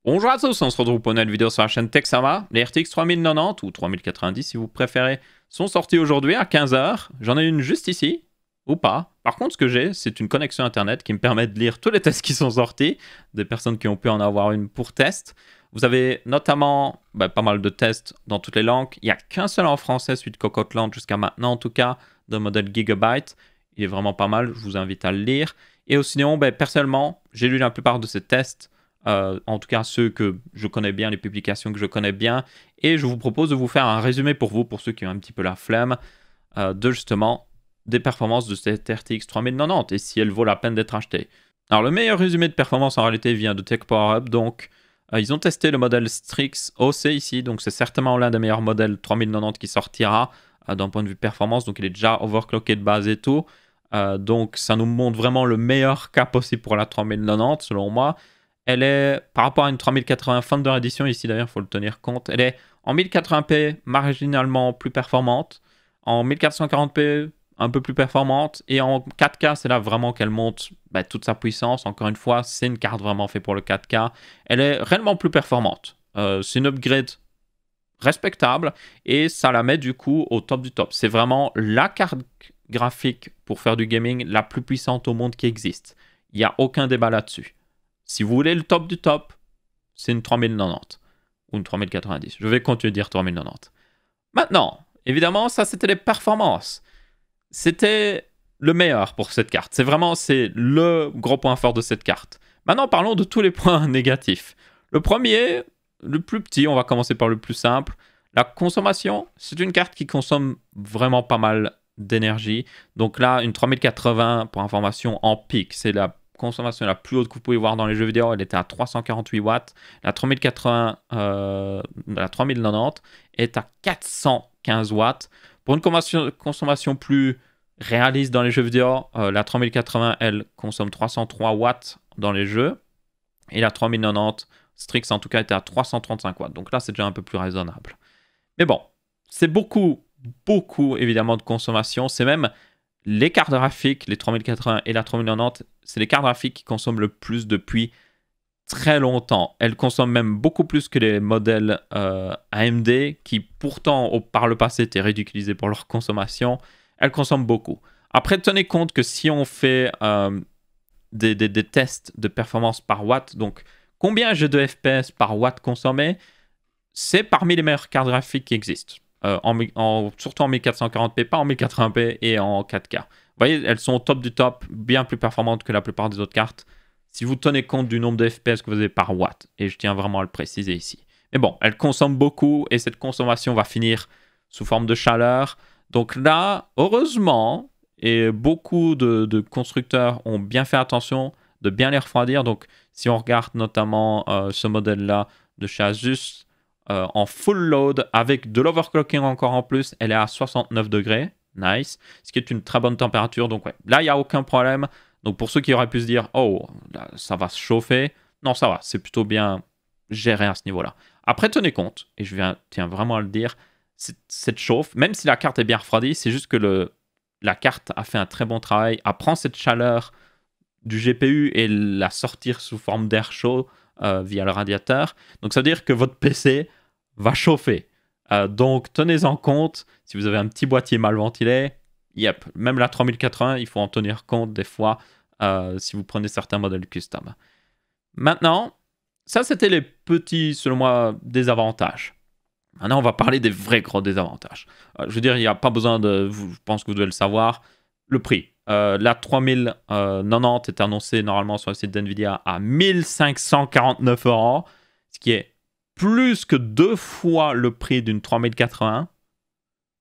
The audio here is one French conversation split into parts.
Bonjour à tous, on se retrouve pour une nouvelle vidéo sur la chaîne Texama. Les RTX 3090 ou 3090 si vous préférez sont sortis aujourd'hui à 15 h. J'en ai une juste ici, ou pas. Par contre, ce que j'ai, c'est une connexion internet qui me permet de lire tous les tests qui sont sortis, des personnes qui ont pu en avoir une pour test. Vous avez notamment pas mal de tests dans toutes les langues. Il n'y a qu'un seul en français, celui de Cocotland jusqu'à maintenant en tout cas, de modèle Gigabyte. Il est vraiment pas mal, je vous invite à le lire. Et sinon, personnellement, j'ai lu la plupart de ces tests. En tout cas ceux que je connais bien, les publications que je connais bien, et je vous propose de vous faire un résumé pour vous, pour ceux qui ont un petit peu la flemme, de justement des performances de cette RTX 3090 et si elle vaut la peine d'être achetée. Alors le meilleur résumé de performance en réalité vient de Tech Power Up, donc ils ont testé le modèle Strix OC ici, donc c'est certainement l'un des meilleurs modèles 3090 qui sortira d'un point de vue performance, donc il est déjà overclocké de base et tout, donc ça nous montre vraiment le meilleur cas possible pour la 3090 selon moi. Elle est, par rapport à une 3080 Thunder Edition, ici d'ailleurs, il faut le tenir compte, elle est en 1080p marginalement plus performante, en 1440p un peu plus performante, et en 4K, c'est là vraiment qu'elle monte toute sa puissance. Encore une fois, c'est une carte vraiment faite pour le 4K. Elle est réellement plus performante. C'est une upgrade respectable, et ça la met du coup au top du top. C'est vraiment la carte graphique pour faire du gaming la plus puissante au monde qui existe. Il n'y a aucun débat là-dessus. Si vous voulez le top du top, c'est une 3090 ou une 3090. Je vais continuer de dire 3090. Maintenant, évidemment, ça c'était les performances. C'était le meilleur pour cette carte. C'est le gros point fort de cette carte. Maintenant, parlons de tous les points négatifs. Le premier, le plus petit, on va commencer par le plus simple. La consommation, c'est une carte qui consomme vraiment pas mal d'énergie. Donc là, une 3080, pour information, en pic, c'est la consommation la plus haute que vous pouvez voir dans les jeux vidéo. Elle était à 348 watts. La 3080, la 3090 est à 415 watts. Pour une consommation plus réaliste dans les jeux vidéo, la 3080, elle, consomme 303 watts dans les jeux. Et la 3090, Strix en tout cas, était à 335 watts. Donc là, c'est déjà un peu plus raisonnable. Mais bon, c'est beaucoup évidemment de consommation. C'est même les cartes graphiques, les 3080 et la 3090, c'est les cartes graphiques qui consomment le plus depuis très longtemps. Elles consomment même beaucoup plus que les modèles AMD qui pourtant par le passé étaient ridiculisés pour leur consommation. Elles consomment beaucoup. Après, tenez compte que si on fait des tests de performance par watt, donc combien j'ai de FPS par watt consommé, c'est parmi les meilleures cartes graphiques qui existent. Surtout en 1440p, pas en 1080p et en 4K. Vous voyez, elles sont au top du top, bien plus performantes que la plupart des autres cartes. Si vous tenez compte du nombre de FPS que vous avez par watt, et je tiens vraiment à le préciser ici. Mais bon, elles consomment beaucoup et cette consommation va finir sous forme de chaleur. Donc là, heureusement, et beaucoup de constructeurs ont bien fait attention de bien les refroidir. Donc si on regarde notamment ce modèle-là de chez Asus, en full load avec de l'overclocking encore en plus, elle est à 69 degrés, nice, ce qui est une très bonne température. Donc ouais, là il n'y a aucun problème. Donc pour ceux qui auraient pu se dire oh là, ça va se chauffer, non ça va, c'est plutôt bien géré à ce niveau-là. Après tenez compte, et je tiens vraiment à le dire, cette chauffe, même si la carte est bien refroidie, c'est juste que la carte a fait un très bon travail à prendre cette chaleur du GPU et la sortir sous forme d'air chaud via le radiateur. Donc ça veut dire que votre PC va chauffer. Donc tenez-en compte, si vous avez un petit boîtier mal ventilé, yep, même la 3080, il faut en tenir compte des fois si vous prenez certains modèles custom. Maintenant, ça c'était les petits, selon moi, désavantages. Maintenant, on va parler des vrais gros désavantages. Je veux dire, il n'y a pas besoin je pense que vous devez le savoir. Le prix. La 3090 est annoncée normalement sur le site d'NVIDIA à 1549 €, ce qui est plus que 2 fois le prix d'une 3080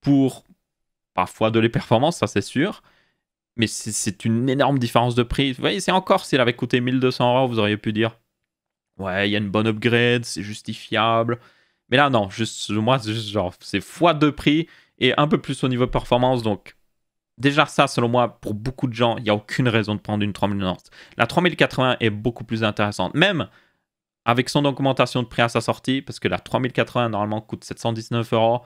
pour parfois de les performances, ça c'est sûr. Mais c'est une énorme différence de prix. Vous voyez, c'est encore s'il avait coûté 1200 €, vous auriez pu dire ouais, il y a une bonne upgrade, c'est justifiable. Mais là, non, moi, c'est juste genre, c'est x2 prix et un peu plus au niveau performance. Donc, déjà, ça, selon moi, pour beaucoup de gens, il n'y a aucune raison de prendre une 3090. La 3080 est beaucoup plus intéressante, même avec son augmentation de prix à sa sortie, parce que la 3080, normalement, coûte 719 €.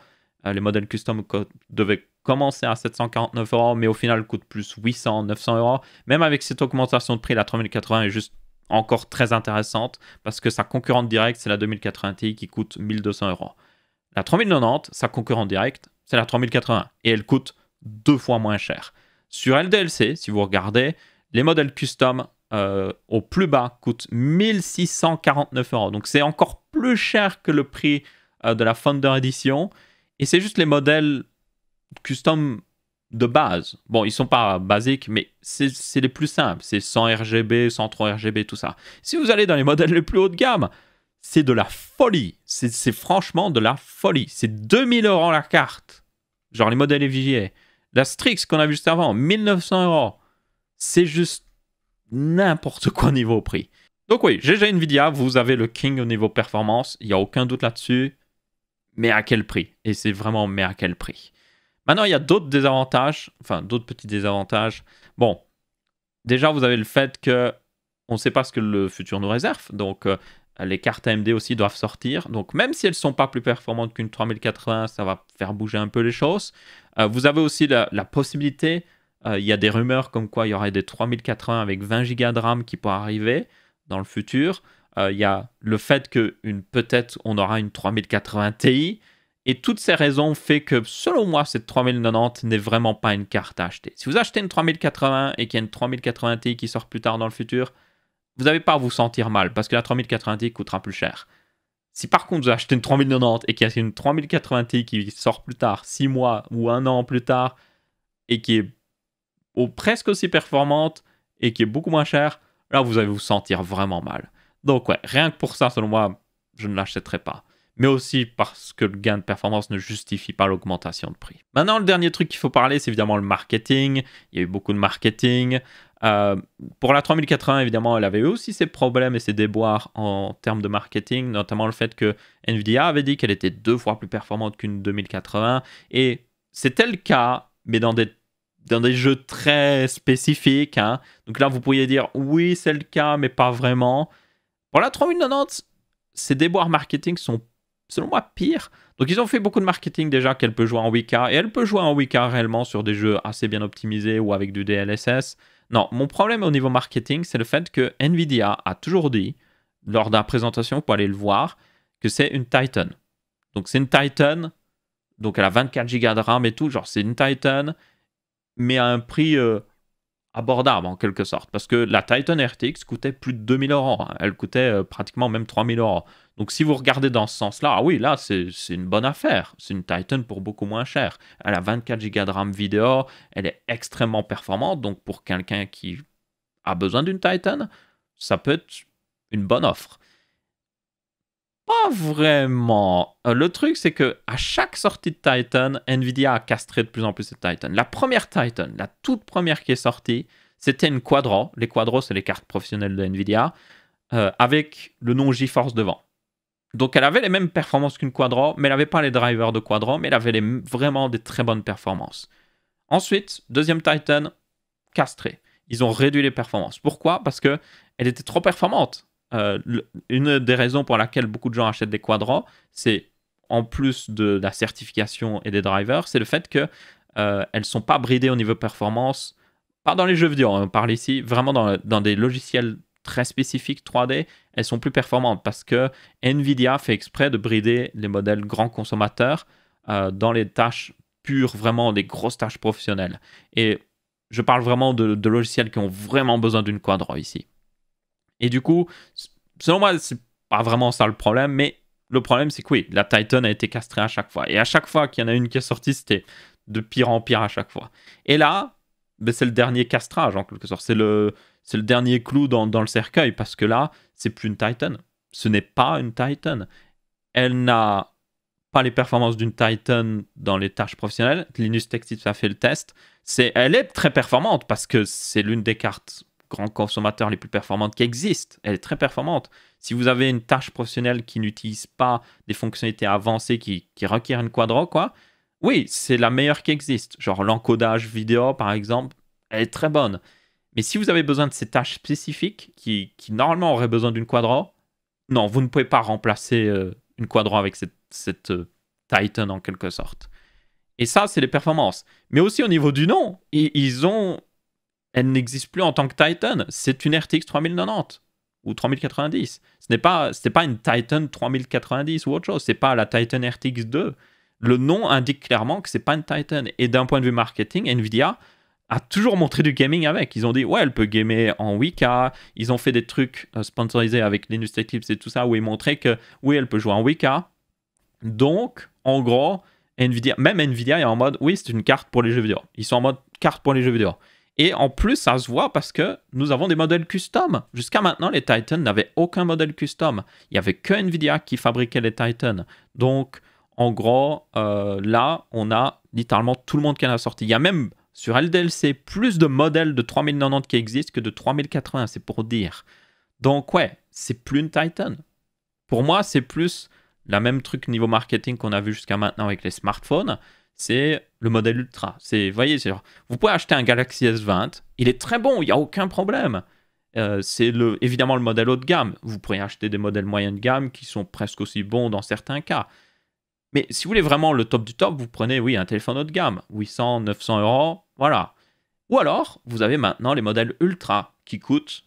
Les modèles custom devaient commencer à 749 €, mais au final, coûte plus 800, 900 €. Même avec cette augmentation de prix, la 3080 est juste encore très intéressante parce que sa concurrente directe, c'est la 2080 Ti qui coûte 1200 €. La 3090, sa concurrente directe, c'est la 3080 et elle coûte 2 fois moins cher. Sur LDLC, si vous regardez, les modèles custom au plus bas coûtent 1649 €. Donc c'est encore plus cher que le prix de la Founder Edition. Et c'est juste les modèles custom de base. Bon, ils sont pas basiques, mais c'est les plus simples. C'est 100 RGB, 103 RGB, tout ça. Si vous allez dans les modèles les plus haut de gamme, c'est de la folie. C'est franchement de la folie. C'est 2000 € la carte. Genre les modèles EVGA. La Strix qu'on a vu juste avant, 1900 €. C'est juste n'importe quoi niveau prix. Donc oui, GG Nvidia, vous avez le king au niveau performance. Il n'y a aucun doute là-dessus. Mais à quel prix? Et c'est vraiment mais à quel prix? Maintenant, il y a d'autres désavantages. Enfin, d'autres petits désavantages. Bon, déjà, vous avez le fait que on ne sait pas ce que le futur nous réserve. Donc, les cartes AMD aussi doivent sortir. Donc, même si elles ne sont pas plus performantes qu'une 3080, ça va faire bouger un peu les choses. Vous avez aussi la possibilité, il y a des rumeurs comme quoi il y aurait des 3080 avec 20 Go de RAM qui pourraient arriver dans le futur. Il y a le fait que peut-être on aura une 3080 Ti. Et toutes ces raisons font que, selon moi, cette 3090 n'est vraiment pas une carte à acheter. Si vous achetez une 3080 et qu'il y a une 3080 Ti qui sort plus tard dans le futur, vous n'avez pas à vous sentir mal parce que la 3080 Ti coûtera plus cher. Si par contre vous achetez une 3090 et qu'il y a une 3080 Ti qui sort plus tard, 6 mois ou 1 an plus tard, et qui est presque aussi performante et qui est beaucoup moins chère, là vous allez vous sentir vraiment mal. Donc ouais, rien que pour ça, selon moi, je ne l'achèterai pas. Mais aussi parce que le gain de performance ne justifie pas l'augmentation de prix. Maintenant, le dernier truc qu'il faut parler, c'est évidemment le marketing. Il y a eu beaucoup de marketing. Pour la 3080, évidemment, elle avait eu aussi ses problèmes et ses déboires en termes de marketing, notamment le fait que Nvidia avait dit qu'elle était 2 fois plus performante qu'une 2080. Et c'était le cas, mais dans des jeux très spécifiques. Hein. Donc là, vous pourriez dire, oui, c'est le cas, mais pas vraiment. Pour la 3090, ces déboires marketing sont selon moi pire. Donc ils ont fait beaucoup de marketing déjà qu'elle peut jouer en 8K et elle peut jouer en 8K réellement sur des jeux assez bien optimisés ou avec du DLSS. Non, mon problème au niveau marketing, c'est le fait que Nvidia a toujours dit, lors de la présentation, vous pouvez aller le voir, que c'est une Titan. Donc c'est une Titan, donc elle a 24 Go de RAM et tout, genre c'est une Titan, mais à un prix abordable en quelque sorte, parce que la Titan RTX coûtait plus de 2000 €, hein. Elle coûtait pratiquement même 3000 €. Donc si vous regardez dans ce sens-là, ah oui, là c'est une bonne affaire, c'est une Titan pour beaucoup moins cher. Elle a 24 Go de RAM vidéo, elle est extrêmement performante, donc pour quelqu'un qui a besoin d'une Titan, ça peut être une bonne offre. Pas vraiment. Le truc, c'est que à chaque sortie de Titan, Nvidia a castré de plus en plus cette Titan. La première Titan, la toute première qui est sortie, c'était une Quadro. Les Quadros, c'est les cartes professionnelles de Nvidia, avec le nom GeForce devant. Donc elle avait les mêmes performances qu'une Quadro, mais elle n'avait pas les drivers de Quadro, mais elle avait vraiment des très bonnes performances. Ensuite, deuxième Titan, castrée. Ils ont réduit les performances. Pourquoi? Parce qu'elle était trop performante. Une des raisons pour laquelle beaucoup de gens achètent des Quadros, c'est en plus de la certification et des drivers, c'est le fait qu'elles ne sont pas bridées au niveau performance, pas dans les jeux vidéo, on parle ici, vraiment dans des logiciels très spécifiques 3D, elles sont plus performantes parce que Nvidia fait exprès de brider les modèles grands consommateurs dans les tâches pures, vraiment des grosses tâches professionnelles. Et je parle vraiment de logiciels qui ont vraiment besoin d'une Quadro ici. Et du coup, selon moi, c'est pas vraiment ça le problème, mais le problème, c'est que oui, la Titan a été castrée à chaque fois. Et à chaque fois qu'il y en a une qui est sortie, c'était de pire en pire à chaque fois. Et là, ben, c'est le dernier castrage, en quelque sorte. C'est le dernier clou dans le cercueil, parce que là, c'est plus une Titan. Ce n'est pas une Titan. Elle n'a pas les performances d'une Titan dans les tâches professionnelles. Linus Tech Tips a fait le test. Elle est très performante, parce que c'est l'une des cartes grands consommateurs les plus performantes qui existent. Elle est très performante. Si vous avez une tâche professionnelle qui n'utilise pas des fonctionnalités avancées qui requièrent une Quadro, quoi, oui, c'est la meilleure qui existe. Genre l'encodage vidéo, par exemple, elle est très bonne. Mais si vous avez besoin de ces tâches spécifiques qui normalement auraient besoin d'une Quadro, non, vous ne pouvez pas remplacer une Quadro avec cette Titan en quelque sorte. Et ça, c'est les performances. Mais aussi au niveau du nom, elle n'existe plus en tant que Titan. C'est une RTX 3090. ou 3090. C'était pas une Titan 3090 ou autre chose. C'est pas la Titan RTX 2. Le nom indique clairement que c'est pas une Titan. Et d'un point de vue marketing, Nvidia a toujours montré du gaming avec. Ils ont dit, ouais, elle peut gamer en 8K. Ils ont fait des trucs sponsorisés avec Linus Tech Tips et tout ça, où ils montraient que, oui, elle peut jouer en 8K. Donc, en gros, Nvidia, même Nvidia est en mode, oui, c'est une carte pour les jeux vidéo. Ils sont en mode carte pour les jeux vidéo. Et en plus, ça se voit parce que nous avons des modèles custom. Jusqu'à maintenant, les Titans n'avaient aucun modèle custom. Il n'y avait que Nvidia qui fabriquait les Titans. Donc, en gros, là, on a littéralement tout le monde qui en a sorti. Il y a même sur LDLC plus de modèles de 3090 qui existent que de 3080, c'est pour dire. Donc, ouais, c'est plus une Titan. Pour moi, c'est plus la même truc niveau marketing qu'on a vu jusqu'à maintenant avec les smartphones. C'est le modèle Ultra. Vous voyez, vous pouvez acheter un Galaxy S20. Il est très bon, il n'y a aucun problème. C'est évidemment le modèle haut de gamme. Vous pourriez acheter des modèles moyenne de gamme qui sont presque aussi bons dans certains cas. Mais si vous voulez vraiment le top du top, vous prenez, oui, un téléphone haut de gamme. 800, 900 euros, voilà. Ou alors, vous avez maintenant les modèles Ultra qui coûtent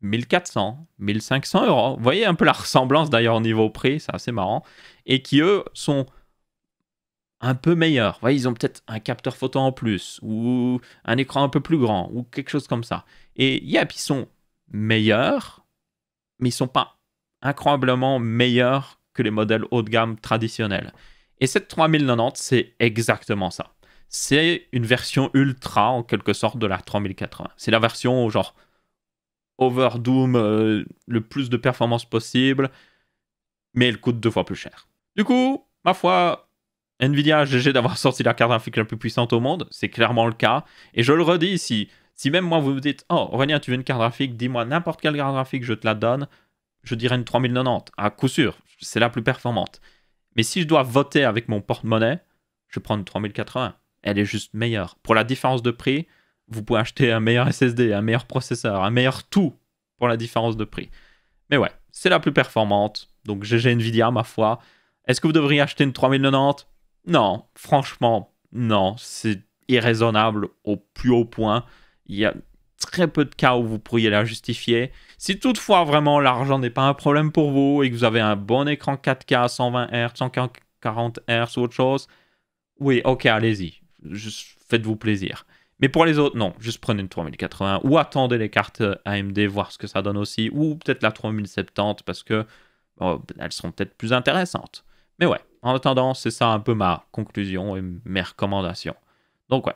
1400, 1500 euros. Vous voyez un peu la ressemblance d'ailleurs au niveau prix, c'est assez marrant. Et qui, eux, sont un peu meilleurs. Vous voyez, ils ont peut-être un capteur photo en plus, ou un écran un peu plus grand, ou quelque chose comme ça. Et yep, ils sont meilleurs, mais ils ne sont pas incroyablement meilleurs que les modèles haut de gamme traditionnels. Et cette 3090, c'est exactement ça. C'est une version ultra, en quelque sorte, de la 3080. C'est la version, genre, overdoom, le plus de performance possible, mais elle coûte 2 fois plus cher. Du coup, ma foi, Nvidia, GG d'avoir sorti la carte graphique la plus puissante au monde, c'est clairement le cas. Et je le redis ici, si même moi vous me dites, oh Aurélien, tu veux une carte graphique, dis-moi n'importe quelle carte graphique, je te la donne, je dirais une 3090, à coup sûr, c'est la plus performante. Mais si je dois voter avec mon porte-monnaie, je prends une 3080. Elle est juste meilleure. Pour la différence de prix, vous pouvez acheter un meilleur SSD, un meilleur processeur, un meilleur tout pour la différence de prix. Mais ouais, c'est la plus performante. Donc GG Nvidia, ma foi. Est-ce que vous devriez acheter une 3090 ? Non, franchement, non. C'est irraisonnable au plus haut point. Il y a très peu de cas où vous pourriez la justifier. Si toutefois, vraiment, l'argent n'est pas un problème pour vous et que vous avez un bon écran 4K, 120 Hz, 140 Hz ou autre chose, oui, ok, allez-y. Juste faites-vous plaisir. Mais pour les autres, non. Juste prenez une 3080 ou attendez les cartes AMD, voir ce que ça donne aussi. Ou peut-être la 3070 parce que elles seront peut-être plus intéressantes. Mais ouais, en attendant, c'est ça un peu ma conclusion et mes recommandations. Donc ouais.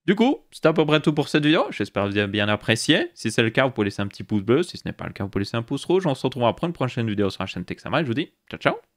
Du coup, c'est à peu près tout pour cette vidéo. J'espère que vous avez bien apprécié. Si c'est le cas, vous pouvez laisser un petit pouce bleu. Si ce n'est pas le cas, vous pouvez laisser un pouce rouge. On se retrouve après une prochaine vidéo sur la chaîne Texama. Je vous dis ciao ciao.